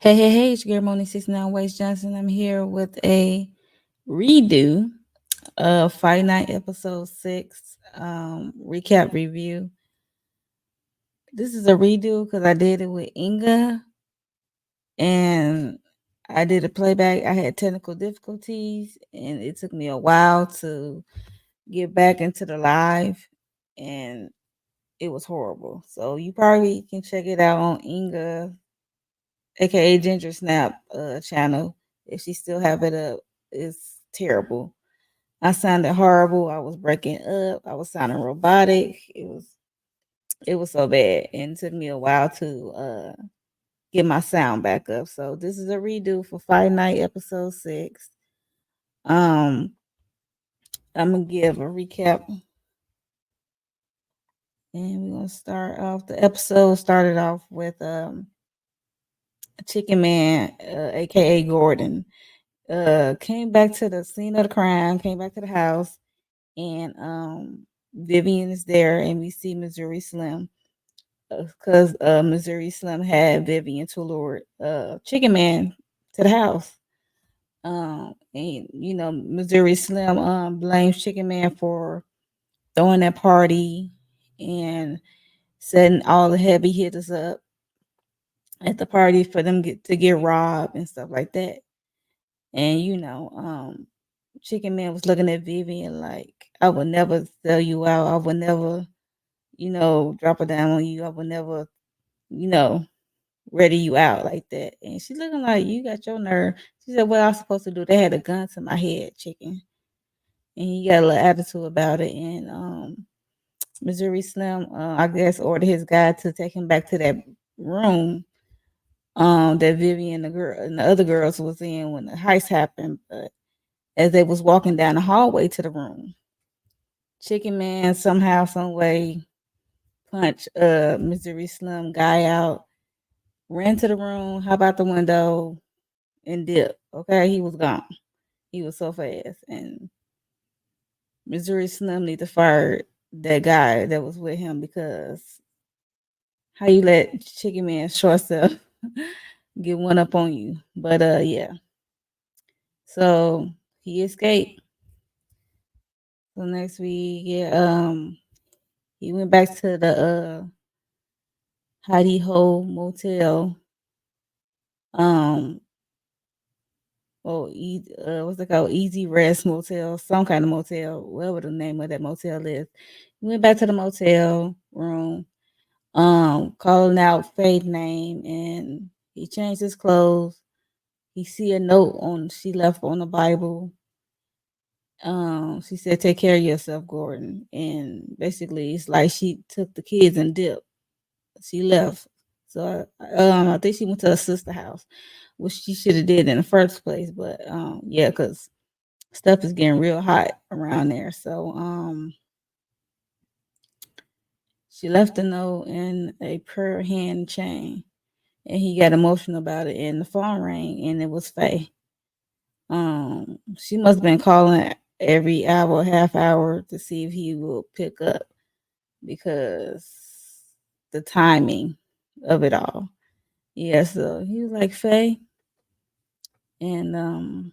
Hey, it's your girl Moni 69 Waste Johnson. I'm here with a redo of Fight Night episode 6 recap review. This is a redo because I did it with Inga and I did a playback. I had technical difficulties and it took me a while to get back into the live and it was horrible. So you probably can check it out on Inga aka Ginger Snap channel. If she still have it up, it's terrible. I sounded horrible. I was breaking up. I was sounding robotic. It was so bad, and it took me a while to get my sound back up. So this is a redo for Fight Night episode 6. Um, I'm gonna give a recap, and we're gonna start off. The episode started off with Chicken Man, aka Gordon, came back to the scene of the crime, came back to the house, and Vivian is there, and we see Missouri Slim because Missouri Slim had Vivian to lure Chicken Man to the house. And Missouri Slim blames Chicken Man for throwing that party and setting all the heavy hitters up at the party for them to get robbed and stuff like that. And Chicken Man was looking at Vivian like, I would never sell you out. I would never, drop a down on you. I would never, you know, ready you out like that. And she looking like, you got your nerve. She said, what I was supposed to do? They had a gun to my head, Chicken. And he got a little attitude about it. And Missouri Slim, I guess, ordered his guy to take him back to that room that Vivian and the other girls was in when the heist happened. But as they was walking down the hallway to the room, Chicken Man somehow, some way punched Missouri Slim guy out, ran to the room, hop out the window, and dipped. Okay, he was gone. He was so fast. And Missouri Slim need to fire that guy that was with him because how you let Chicken Man short self get one up on you. But yeah. So he escaped. So next week, yeah, he went back to the Hidey Hole Motel. Um, what's it called? Easy Rest Motel, some kind of motel, whatever the name of that motel is. He went back to the motel room, calling out Faith's name, and he changed his clothes. He see a note on she left on the Bible. She said, "Take care of yourself, Gordon." And basically, it's like she took the kids and dipped. She left. So I think she went to her sister house, which she should have did in the first place. But yeah, because stuff is getting real hot around there. So she left a note and a prayer hand chain, and he got emotional about it. And the phone rang, and it was Faye. She must have been calling every hour, half hour to see if he will pick up because the timing of it all. Yeah, so he was like, Faye, and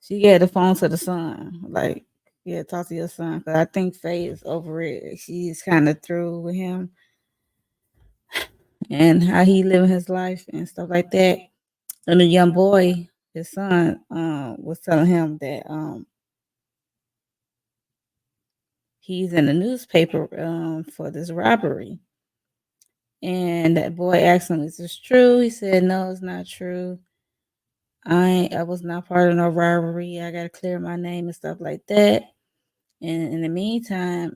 she gave the phone to the son, like, yeah, talk to your son. Cause I think Faye is over it. She's kind of through with him and how he living his life and stuff like that. And the young boy, his son, was telling him that he's in the newspaper for this robbery. And that boy asked him, "Is this true?" He said, "No, it's not true. I was not part of no robbery. I gotta clear my name and stuff like that." And in the meantime,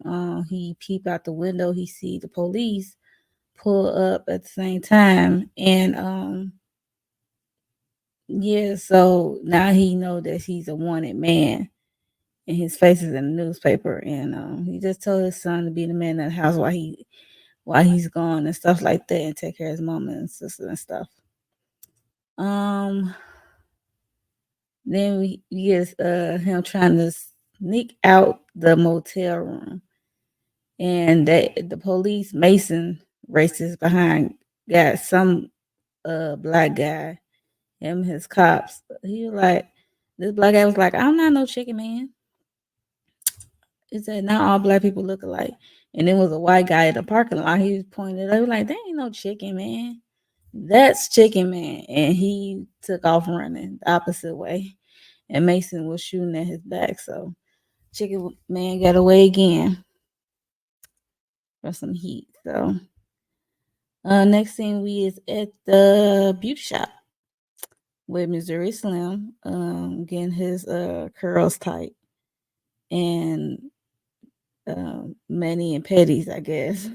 he peep out the window. He see the police pull up at the same time, and yeah. So now he know that he's a wanted man, and his face is in the newspaper. And he just told his son to be the man in the house while he's gone and stuff like that, and take care of his mama and sister and stuff. Um, then we get him trying to sneak out the motel room, and the police Mason racist behind got some black guy, him and his cops. He was like, this black guy was like, I'm not no chicken man. He said, not all black people look alike. And then was a white guy at the parking lot. He was pointing it out. He was like, there ain't no chicken man. That's chicken man. And he took off running the opposite way. And Mason was shooting at his back. So chicken man got away again for some heat. So next thing we is at the beauty shop with Missouri Slim, getting his curls tight and Manny and Petty's, I guess.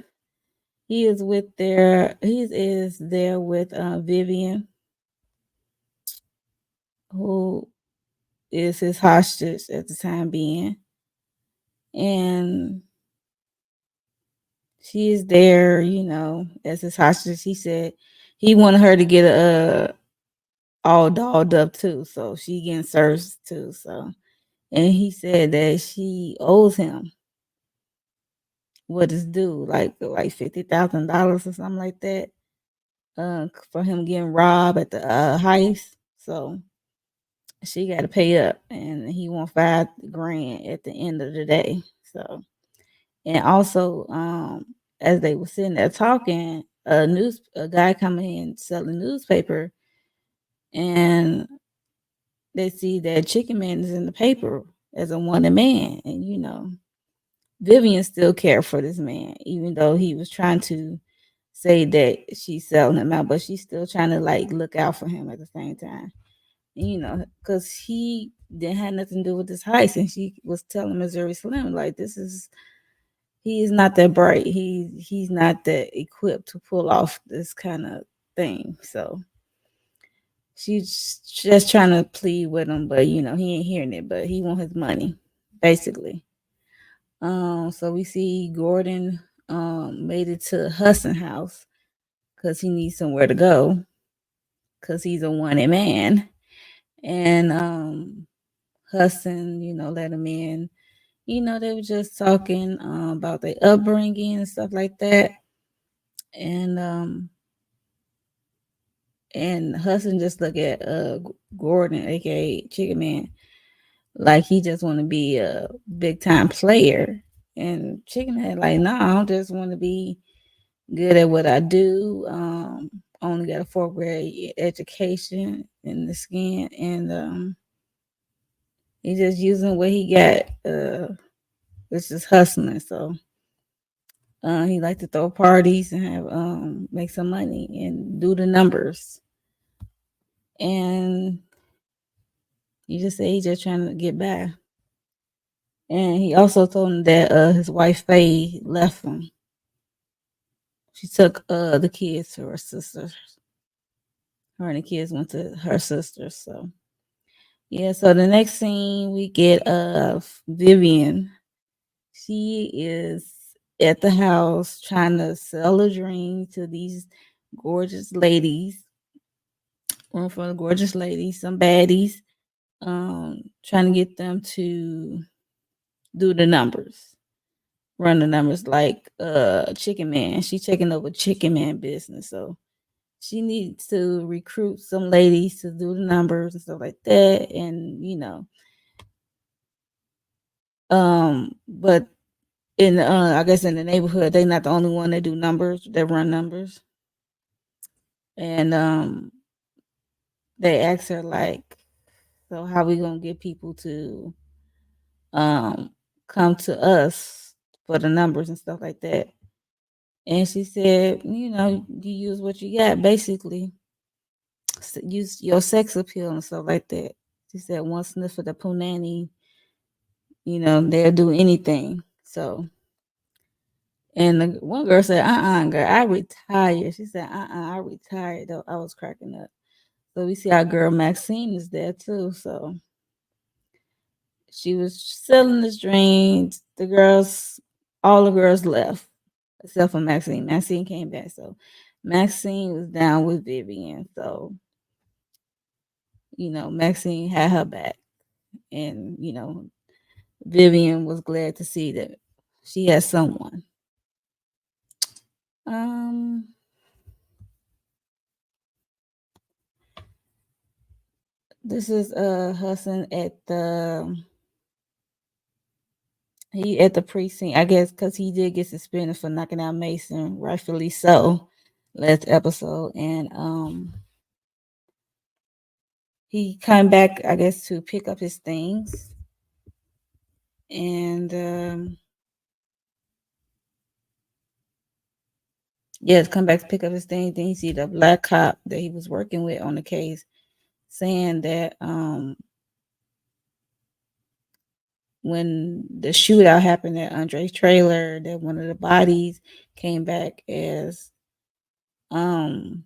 He is there with Vivian, who is his hostage at the time being. And she is there, as his hostage. He said he wanted her to get all dolled up too, so she getting searched too. So, and he said that she owes him what is due, like $50,000 or something like that, for him getting robbed at the heist. So she got to pay up, and he want 5 grand at the end of the day. So, and also, as they were sitting there talking, a guy coming in selling newspaper, and they see that Chicken Man is in the paper as a wanted man, and Vivian still cared for this man, even though he was trying to say that she's selling him out, but she's still trying to like look out for him at the same time. Because he didn't have nothing to do with this heist, and she was telling Missouri Slim like, he is not that bright. He's not that equipped to pull off this kind of thing. So she's just trying to plead with him, but he ain't hearing it. But he want his money, basically. So we see Gordon made it to Hudson House because he needs somewhere to go because he's a wanted man. And Hudson, let him in. They were just talking about their upbringing and stuff like that. And Hudson just look at Gordon, aka Chicken Man, like he just want to be a big time player. And Chicken Man like, nah, I just want to be good at what I do. Only got a 4th grade education in the skin, and he just using what he got. It's just hustling. So he like to throw parties and have make some money and do the numbers. And he just said he just trying to get by. And he also told him that his wife Faye left him. She took the kids to her sisters. Her and the kids went to her sisters. So yeah, so the next scene we get of Vivian. She is at the house trying to sell a dream to these gorgeous ladies. One for the gorgeous ladies, some baddies, trying to get them to do the numbers, run the numbers like Chicken Man. She's taking over Chicken Man business. So she needs to recruit some ladies to do the numbers and stuff like that. And but in I guess in the neighborhood, they not the only one that do numbers, that run numbers. And they asked her like, so how we gonna get people to come to us for the numbers and stuff like that? And she said, you use what you got, basically. Use your sex appeal and stuff like that. She said one sniff of the punani, they'll do anything. So, and the one girl said, girl, I retired. She said, I retired. Though I was cracking up. So we see our girl Maxine is there too. So she was selling this dream. All the girls left except for Maxine. Maxine came back. So Maxine was down with Vivian. So, Maxine had her back. And, Vivian was glad to see that she had someone. Um, This is Hudson at the he at the precinct, I guess, because he did get suspended for knocking out Mason, rightfully so, last episode, and he come back, I guess, to pick up his things, and yeah, to come back to pick up his things. Then he see the black cop that he was working with on the case, saying that when the shootout happened at Andre's trailer, that one of the bodies came back as um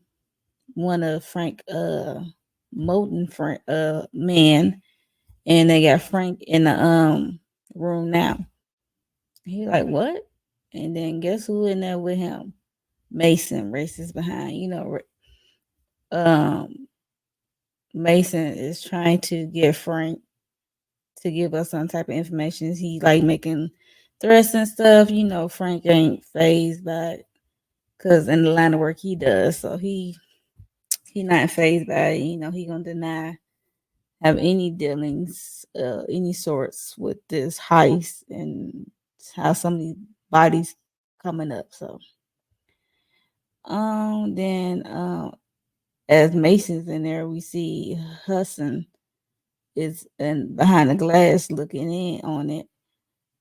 one of Frank Moten Frank man, and they got Frank in the room now. He like, what? And then guess who in there with him? Mason, racist behind. Um Mason is trying to get Frank to give us some type of information. He like making threats and stuff. Frank ain't phased by it because in the line of work he does. So he not phased by it. He gonna deny have any dealings, any sorts with this heist and how some of these bodies coming up. So then as Mason's in there, we see Hudson is behind the glass looking in on it,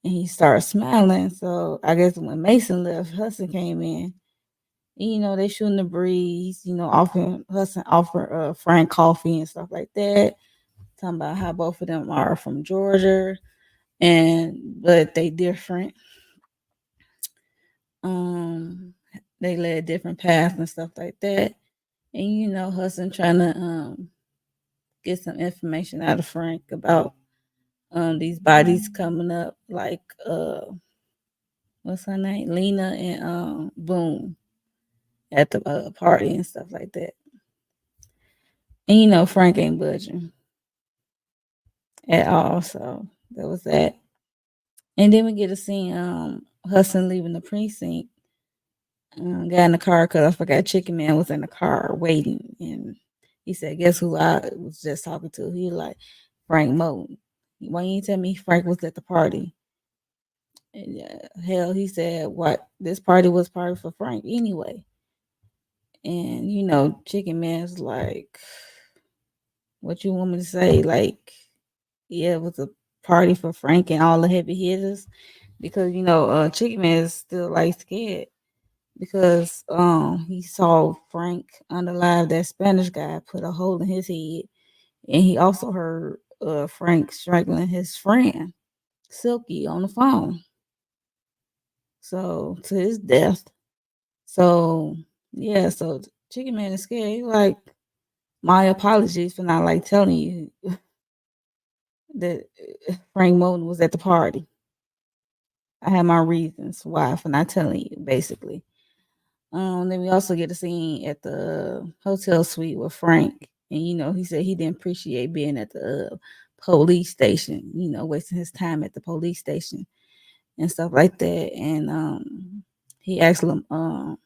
and he starts smiling. So I guess when Mason left, Hudson came in. And, they shooting the breeze. Offering Hudson offer Frank coffee and stuff like that. Talking about how both of them are from Georgia, but they different. Um, they led different paths and stuff like that. And Hudson trying to get some information out of Frank about these bodies coming up, like what's her name, Lena and Boom at the party and stuff like that. And Frank ain't budging at all, so that was that. And then we get to see Hudson leaving the precinct. Got in the car because I forgot Chicken Man was in the car waiting, and he said, "Guess who I was just talking to?" He like Frank Moten. Why you tell me Frank was at the party? And, hell, he said, "What? This party was party for Frank anyway." And Chicken Man's like, "What you want me to say?" Like, yeah, it was a party for Frank and all the heavy hitters because Chicken Man is still like scared because he saw Frank unalive that Spanish guy put a hole in his head, and he also heard Frank strangling his friend Silky on the phone, so to his death. So yeah, so Chicken Man is scared. He like, my apologies for not like telling you that Frank Moten was at the party. I had my reasons why for not telling you, basically. Then we also get a scene at the hotel suite with Frank, and he said he didn't appreciate being at the police station. Wasting his time at the police station and stuff like that. And he asked Lamar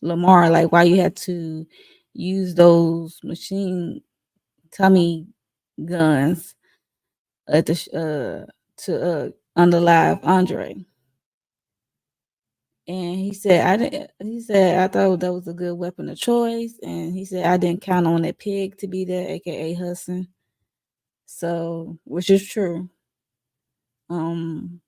like why you had to use those machine tummy guns at the to unalive Andre. And he said, I didn't. He said, I thought that was a good weapon of choice. And he said, I didn't count on that pig to be there, aka Hudson. So, which is true. Um,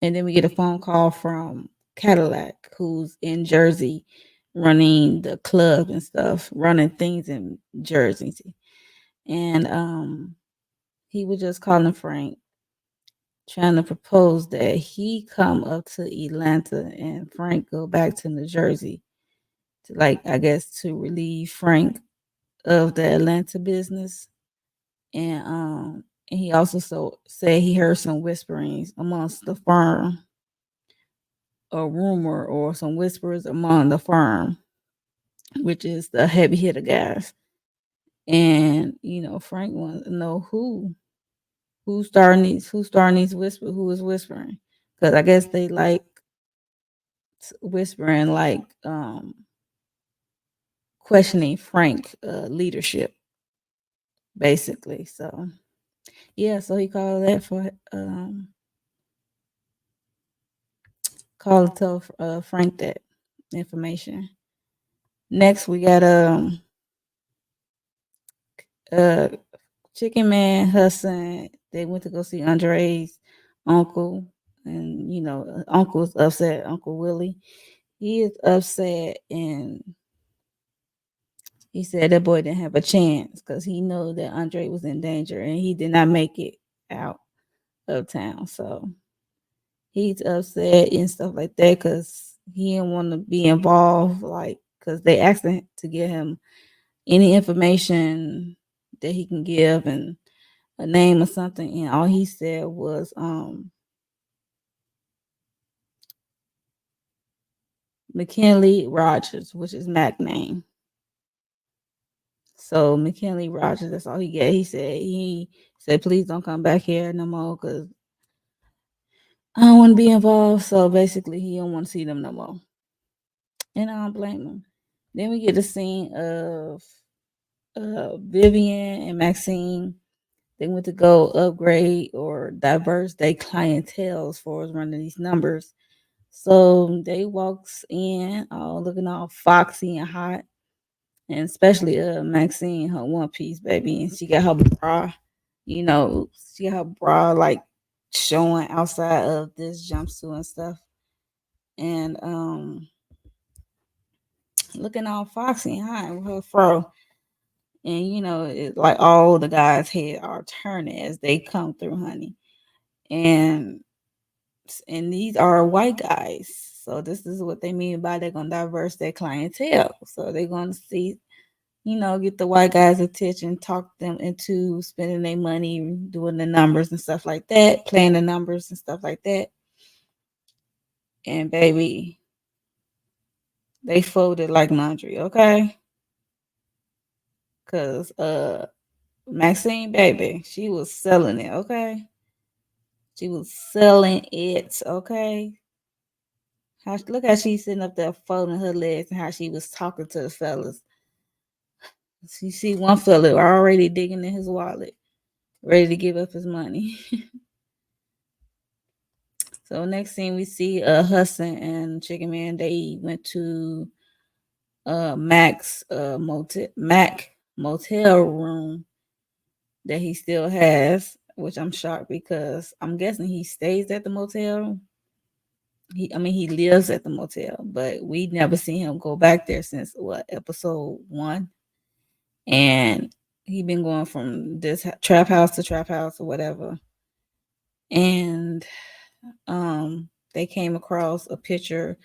and then we get a phone call from Cadillac, who's in Jersey, running the club and stuff, running things in Jersey. And he was just calling Frank, trying to propose that he come up to Atlanta and Frank go back to New Jersey to, like, I guess, to relieve Frank of the Atlanta business. And he also said he heard some whisperings amongst the firm, a rumor or some whispers among the firm, which is the heavy hitter guys. And Frank wants to know who's starting these who is whispering, because I guess they like whispering, like questioning Frank leadership. basically. So yeah, so he called that for call to tell Frank that information. Next, we got uh Chicken Man Hudson. They went to go see Andre's uncle, and Uncle's upset. Uncle Willie, he is upset, and he said that boy didn't have a chance because he knew that Andre was in danger, and he did not make it out of town. So he's upset and stuff like that because he didn't want to be involved, like because they asked him to give him any information that he can give and a name or something, and all he said was McKinley Rogers, which is Mac name. So McKinley Rogers, that's all he get. He said, please don't come back here no more because I don't want to be involved. So basically, he don't want to see them no more, and I don't blame him. Then we get the scene of Vivian and Maxine. They went to go upgrade or diverse their clientele as far as running these numbers. So they walks in, all looking all foxy and hot, and especially Maxine, her one piece baby, and she got her bra, she got her bra like showing outside of this jumpsuit and stuff, and looking all foxy and hot with her fro. And it's like all the guys' head are turning as they come through, honey. And these are white guys. So this is what they mean by they're gonna diverse their clientele. So they're gonna see, get the white guys' attention, talk them into spending their money, doing the numbers and stuff like that, playing the numbers and stuff like that. And baby, they folded like laundry, okay? Cause Maxine, baby, she was selling it, okay? She was selling it, okay? Look how she's sitting up there folding her legs and how she was talking to the fellas. You see one fella already digging in his wallet, ready to give up his money. So next thing we see Hudson and Chicken Man, they went to Mac motel room that he still has, which I'm shocked because I'm guessing he stays at the motel. He lives at the motel, but we never seen him go back there since what, episode 1. And he been going from this trap house to trap house or whatever. And they came across a picture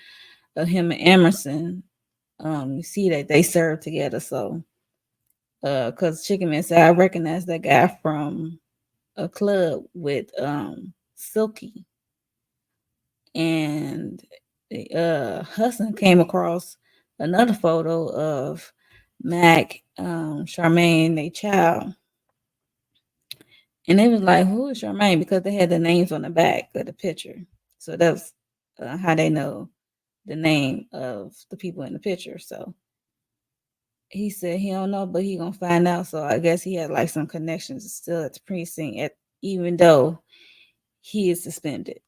of him and Emerson. You see that they served together. So because Chicken Man said, I recognize that guy from a club with Silky. And Hudson came across another photo of Mac, Charmaine, they child. And they was like, who is Charmaine? Because they had the names on the back of the picture. So that's how they know the name of the people in the picture. So he said he don't know, but he gonna find out. So I guess he had like some connections still at the precinct, even though he is suspended.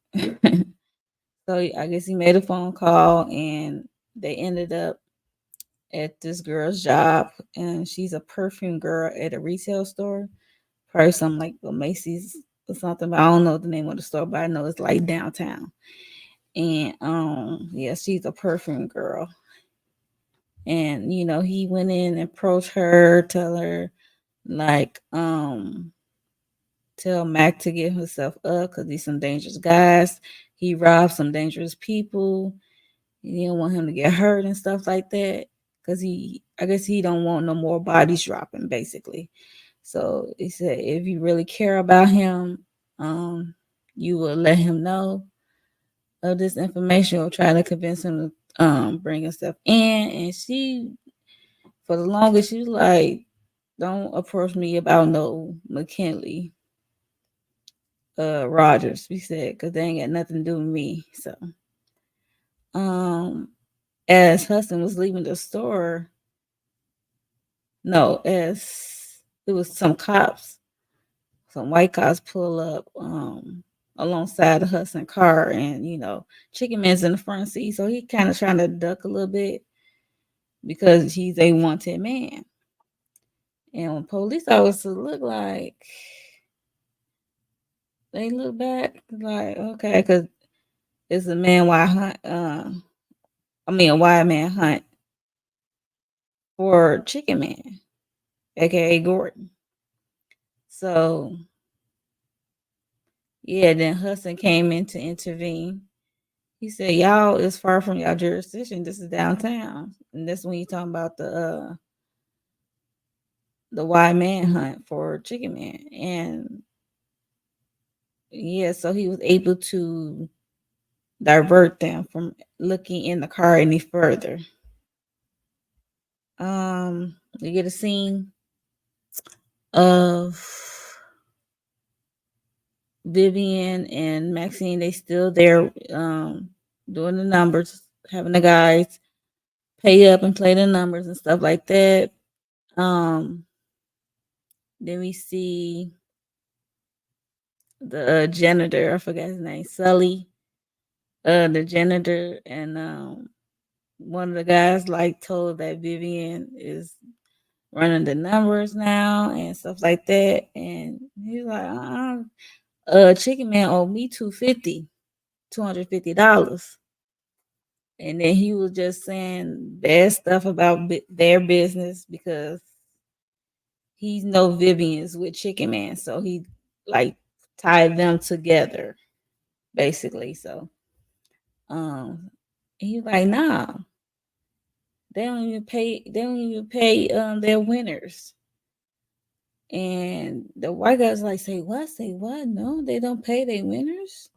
So I guess he made a phone call, and they ended up at this girl's job, and she's a perfume girl at a retail store, probably something like a Macy's or something. But I don't know the name of the store, but I know it's like downtown. And yeah, she's a perfume girl. And he went in and approached her, tell her like tell Mac to get himself up because he's some dangerous guys. He robbed some dangerous people. He didn't want him to get hurt and stuff like that because I guess he don't want no more bodies dropping, basically. So he said, if you really care about him, you will let him know of this information or try to convince him to bring himself in. And she, for the longest, she was like, don't approach me about no McKinley Rogers. She said, because they ain't got nothing to do with me. So as Hudson was leaving the store, no, as it was some white cops pull up alongside the Hudson car, and Chicken Man's in the front seat, so he kind of trying to duck a little bit because he's a wanted man. And when police officers they look back like, okay, because it's a man why hunt a white man hunt for Chicken Man, aka Gordon. So yeah, then Hudson came in to intervene. He said, "Y'all is far from y'all jurisdiction. This is downtown." And that's when you talking about the white man hunt for Chicken Man. And yeah, so he was able to divert them from looking in the car any further. You get a scene of Vivian and Maxine. They still there, doing the numbers, having the guys pay up and play the numbers and stuff like that. Um, then we see the janitor. I forgot his name, Sully. The janitor, and one of the guys like told that Vivian is running the numbers now and stuff like that. And he's like, Chicken Man owed me $250. And then he was just saying bad stuff about their business because he's no Vivian's with Chicken Man. So he like tied them together basically. So he's like, nah, they don't even pay their winners. And the white guy's like, say what? No, they don't pay their winners.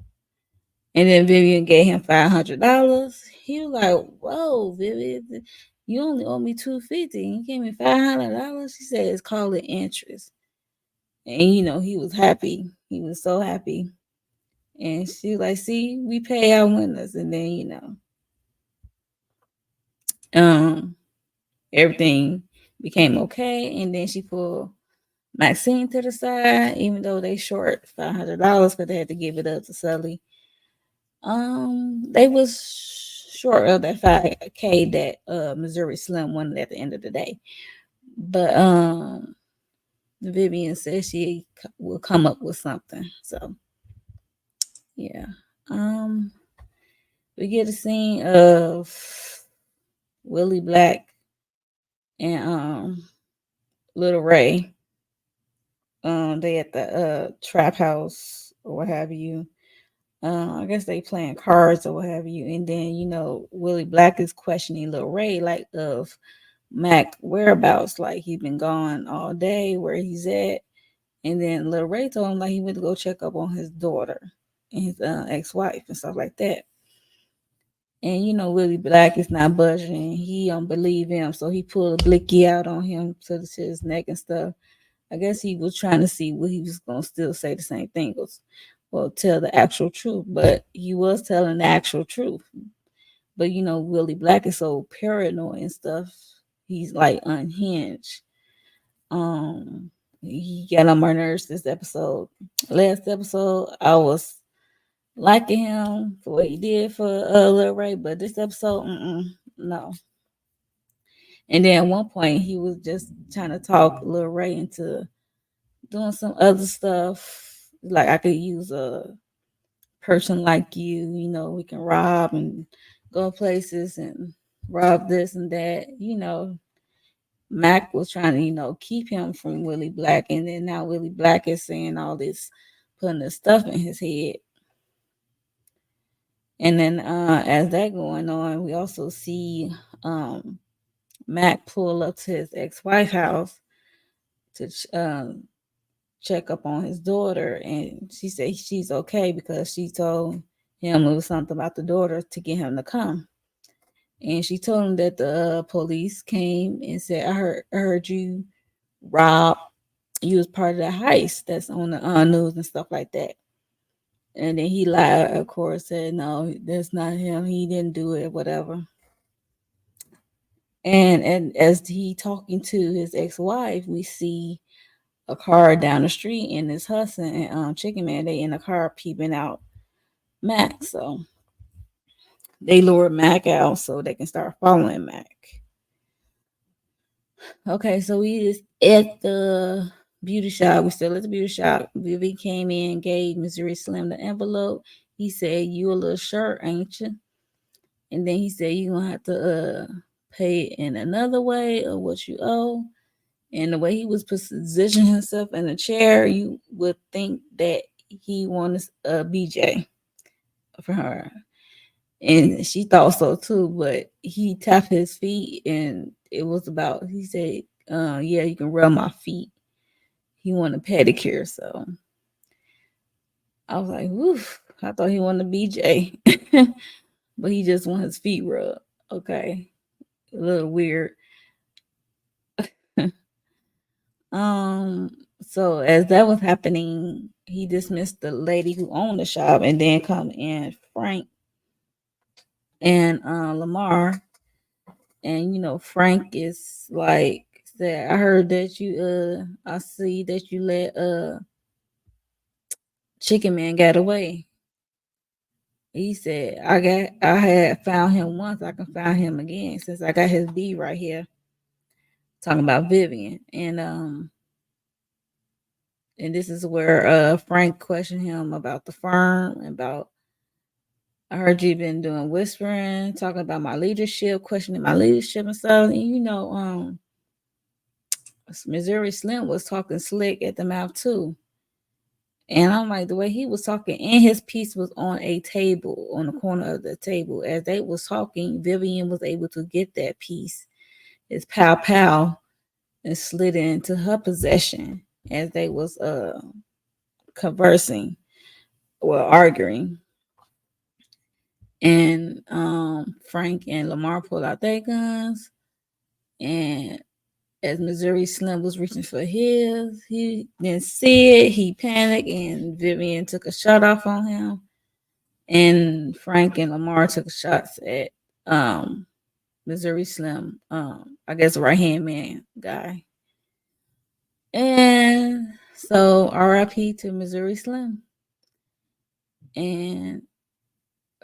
And then Vivian gave him $500. He was like, whoa, Vivian, you only owe me $250. You gave me $500. She said it's called interest. And he was happy. He was so happy. And she was like, see, we pay our winners. And then, um, everything became okay. And then she pulled Maxine to the side, even though they short $500 because they had to give it up to Sully. They was short of that 5K that Missouri Slim wanted at the end of the day. But Vivian said she will come up with something. So yeah. Um we get a scene of Willie Black and Little Ray. They at the trap house or what have you. I guess they playing cards or what have you. And then, Willie Black is questioning Lil Ray, like, of Mac whereabouts. Like, he been gone all day, where he's at. And then Lil Ray told him, like, he went to go check up on his daughter and his ex-wife and stuff like that. And, Willie Black is not budging. He don't believe him. So he pulled a blicky out on him to his neck and stuff. I guess he was trying to see what he was going to still say the same thing. Well, tell the actual truth. But he was telling the actual truth. But, Willie Black is so paranoid and stuff. He's like unhinged. He got on my nerves this episode. Last episode, I was liking him for what he did for Lil Ray. But this episode, no. And then at one point, he was just trying to talk Lil Ray into doing some other stuff. Like, I could use a person like you, we can rob and go places and rob this and that. Mac was trying to, keep him from Willie Black. And then now Willie Black is saying all this, putting this stuff in his head. And then as that going on, we also see Mac pull up to his ex-wife house to check up on his daughter, and she said she's okay because she told him it was something about the daughter to get him to come. And she told him that the police came and said, I heard you rob, you was part of the heist that's on the news and stuff like that. And then he lied, of course, said no, that's not him, he didn't do it, whatever. And as he talking to his ex-wife, we see a car down the street, and this Hudson and Chicken Man, they in the car peeping out Mac. So they lured Mac out so they can start following Mac. Okay, so we is at the beauty shop. We still at the beauty shop. Vivi came in, gave Missouri Slim the envelope. He said, "You a little short, ain't you?" And then he said, "You gonna have to pay in another way or what you owe." And the way he was positioning himself in the chair, you would think that he wanted a BJ for her. And she thought so too, but he tapped his feet and it was about, he said, yeah, you can rub my feet. He wanted a pedicure. So I was like, woof. I thought he wanted a BJ, but he just wanted his feet rubbed. Okay. A little weird. um, so as that was happening, he dismissed the lady who owned the shop and then come in Frank and Lamar. And Frank is like said, I heard that I see that you let Chicken Man get away. He said, I had found him once, I can find him again since I got his D right here. Talking about Vivian. And this is where Frank questioned him about the firm, about I heard you've been doing whispering, talking about my leadership, questioning my leadership and stuff. And Missouri Slim was talking slick at the mouth too. And I'm like, the way he was talking, and his piece was on a table, on the corner of the table. As they was talking, Vivian was able to get that piece, his pow, and slid it into her possession as they was conversing or arguing. And Frank and Lamar pulled out their guns, and as Missouri Slim was reaching for his, he didn't see it. He panicked, and Vivian took a shot off on him. And Frank and Lamar took shots at Missouri Slim, I guess right hand man guy. And so RIP to Missouri Slim. And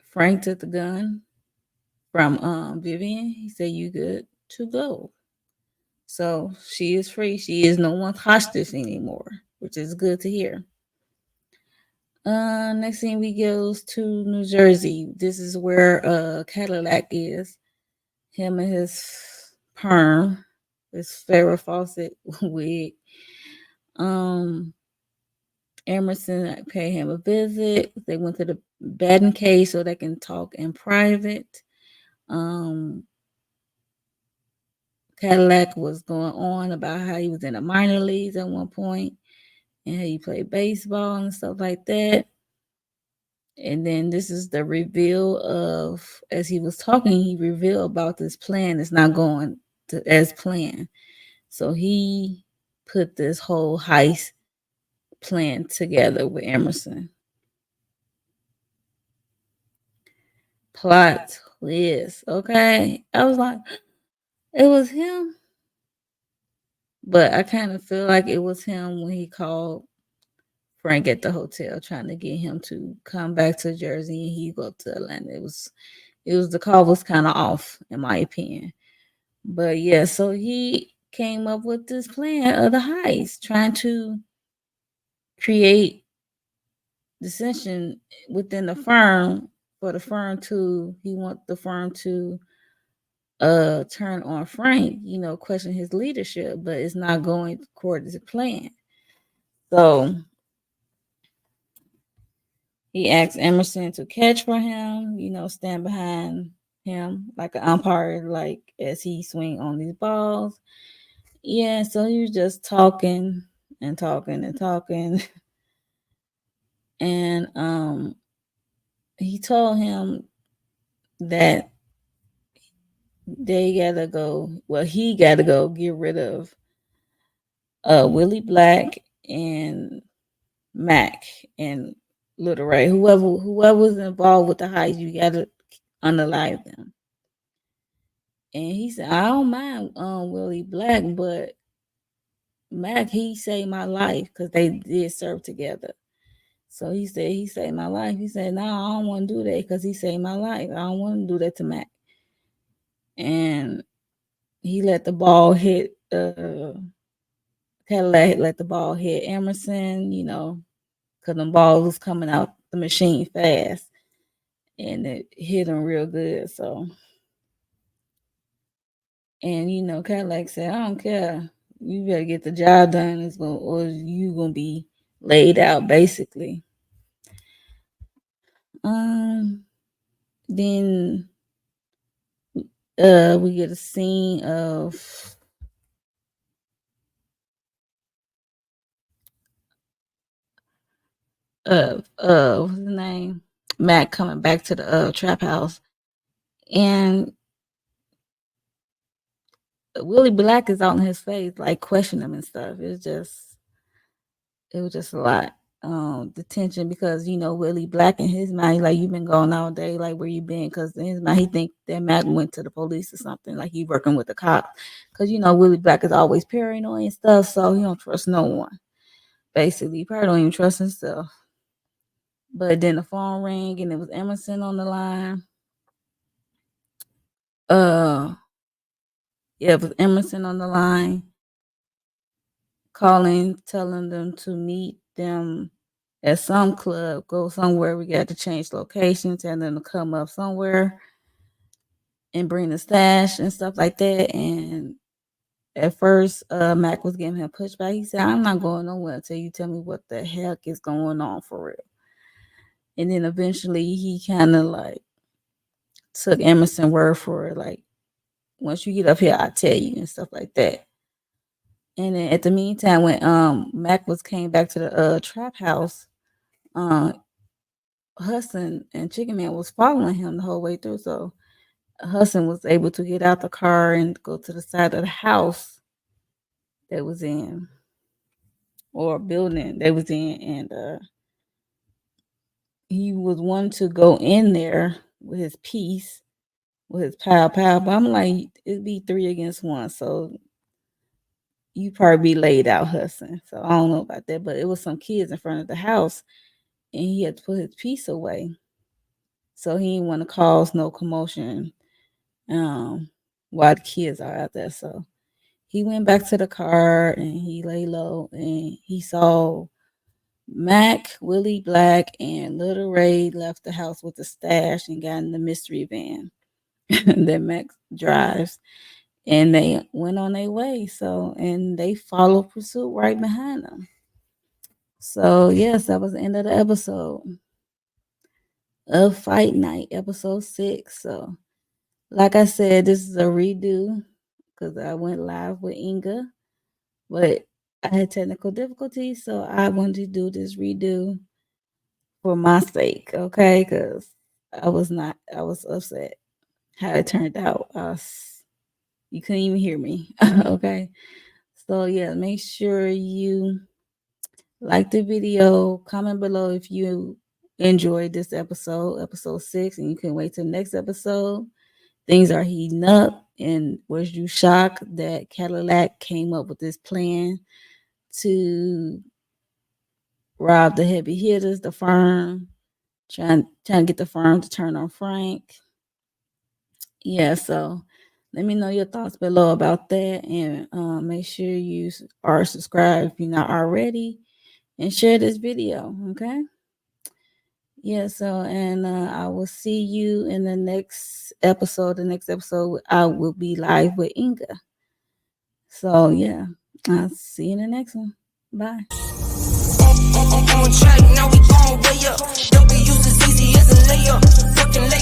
Frank took the gun from Vivian. He said, "You good to go." So she is free. She is no one's hostage anymore, which is good to hear. Next thing we goes to New Jersey. This is where Cadillac is. Him and his perm, his Farrah Fawcett wig. Emerson paid him a visit. They went to the batting cage so they can talk in private. Cadillac was going on about how he was in the minor leagues at one point and how he played baseball and stuff like that. And then this is the reveal of, as he was talking, he revealed about this plan. It's not going as planned. So he put this whole heist plan together with Emerson. Plot twist. Okay. I was like, it was him. But I kind of feel like it was him when he called Frank at the hotel trying to get him to come back to Jersey and he go up to Atlanta. The call was kind of off in my opinion. But yeah, so he came up with this plan of the heist, trying to create dissension within the firm for the firm to he want the firm to turn on Frank, question his leadership, but it's not going according to plan. So he asked Emerson to catch for him, stand behind him like an umpire, like as he swing on these balls. Yeah, so he was just talking and talking and talking. And he told him that they gotta go. Well, he gotta go get rid of Willie Black and Mac and Little Ray. Whoever was involved with the heist, you gotta unalive them. And he said, I don't mind Willie Black, but Mac, he saved my life because they did serve together. So he said he saved my life. He said, "No, I don't want to do that because he saved my life. I don't want to do that to Mac." And he let the ball hit. Cadillac let the ball hit Emerson. Because the ball was coming out the machine fast, and it hit him real good. So, and Cadillac said, "I don't care. You better get the job done. Or you gonna be laid out, basically." Um. Then we get a scene of what's his name? Mac coming back to the trap house, and Willie Black is on his face, like questioning him and stuff. It was just a lot. The tension because Willie Black in his mind, like, you've been gone all day, like, where you been? Because in his mind he think that Mac went to the police or something, like he working with the cops. Because Willie Black is always paranoid and stuff, so he don't trust no one. Basically, he probably don't even trust himself. But then the phone rang and it was Emerson on the line. Yeah, it was Emerson on the line, calling, telling them to meet them at some club, go somewhere. We got to change location, tell them to come up somewhere and bring the stash and stuff like that. And at first, Mac was giving him pushback. He said, "I'm not going nowhere until you tell me what the heck is going on for real." And then eventually he kind of like took Emerson's word for it, like, "Once you get up here, I'll tell you," and stuff like that. And then at the meantime, when Mac came back to the trap house, uh, Hudson and Chicken Man was following him the whole way through. So Hudson was able to get out the car and go to the side of the house that was in, or building they was in, and he was one to go in there with his piece, with his pow. But I'm like, it'd be 3 against 1, so you probably be laid out, Hudson. So I don't know about that, but it was some kids in front of the house, and he had to put his piece away. So he didn't want to cause no commotion while the kids are out there. So he went back to the car and he lay low, and he saw Mac, Willie Black, and Little Ray left the house with the stash and got in the mystery van that Mac drives. And they went on their way. So, and they followed pursuit right behind them. So, yes, that was the end of the episode of Fight Night, episode 6. So, like I said, this is a redo because I went live with Inga, but I had technical difficulties, so I wanted to do this redo for my sake, okay? Because I was upset how it turned out. You couldn't even hear me, okay? So, yeah, make sure you like the video, comment below if you enjoyed this episode 6, and you can wait till the next episode. Things are heating up, and was you shocked that Cadillac came up with this plan to rob the heavy hitters, the firm, trying to get the firm to turn on Frank? Yeah, so let me know your thoughts below about that, and make sure you are subscribed if you're not already, and share this video, okay? Yeah, so, and I will see you in the next episode. The next episode, I will be live with Inga. So, yeah, I'll see you in the next one. Bye. On track, now we gon' way up. W is easy as a layup. Working late.